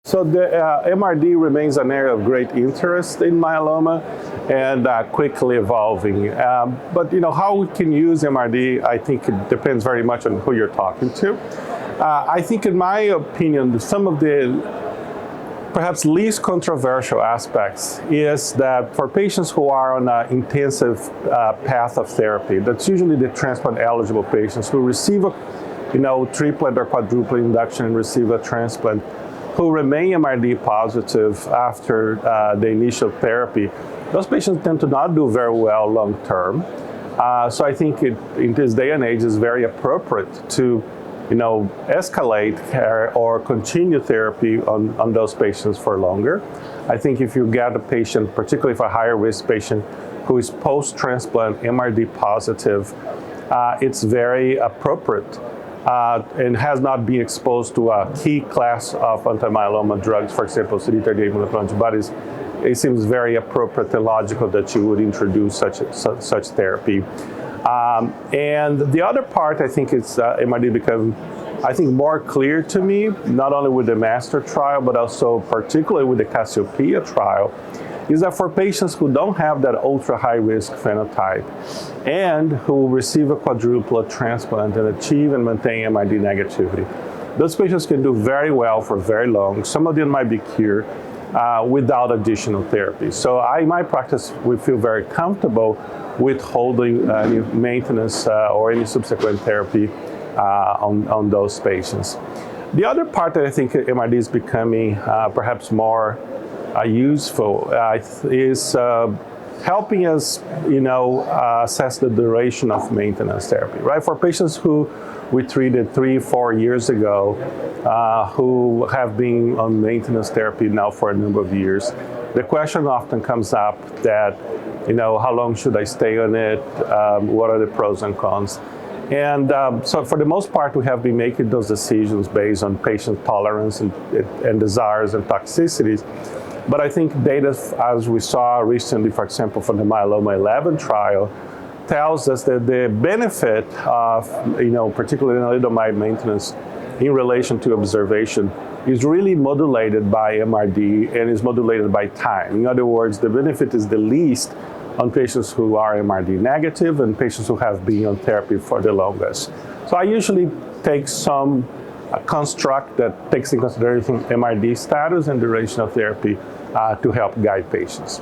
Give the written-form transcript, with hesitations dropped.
So the MRD remains an area of great interest in myeloma and quickly evolving. But how we can use MRD, I think it depends very much on who you're talking to. I think, in my opinion, some of the perhaps least controversial aspects is that for patients who are on an intensive path of therapy, that's usually the transplant-eligible patients who receive a triplet or quadruplet induction and receive a transplant, who remain MRD positive after the initial therapy. Those patients tend to not do very well long term. So I think in this day and age, it's very appropriate to escalate care or continue therapy on those patients for longer. I think if you get a patient, particularly if a higher risk patient who is post-transplant MRD positive, it's very appropriate and has not been exposed to a key class of anti-myeloma drugs, for example, CD38 monoclonal antibodies. It seems very appropriate and logical that you would introduce such therapy. And the other part, I think, is MRD become, more clear to me, not only with the MASTER trial, but also particularly with the Cassiopeia trial, is that for patients who don't have that ultra-high risk phenotype and who receive a quadruplet transplant and achieve and maintain MRD negativity, those patients can do very well for very long. Some of them might be cured without additional therapy. So in my practice, we feel very comfortable with holding any maintenance or any subsequent therapy on those patients. The other part that I think MRD is becoming perhaps more useful is helping us, assess the duration of maintenance therapy, right? For patients who we treated 3-4 years ago, who have been on maintenance therapy now for a number of years, the question often comes up that, how long should I stay on it? What are the pros and cons? And so for the most part, we have been making those decisions based on patient tolerance and desires and toxicities. But I think data, as we saw recently, for example, from the Myeloma 11 trial, tells us that the benefit of, particularly lenalidomide maintenance in relation to observation is really modulated by MRD and is modulated by time. In other words, the benefit is the least on patients who are MRD negative and patients who have been on therapy for the longest. So I usually take some construct that takes in consideration MRD status and duration of therapy to help guide patients.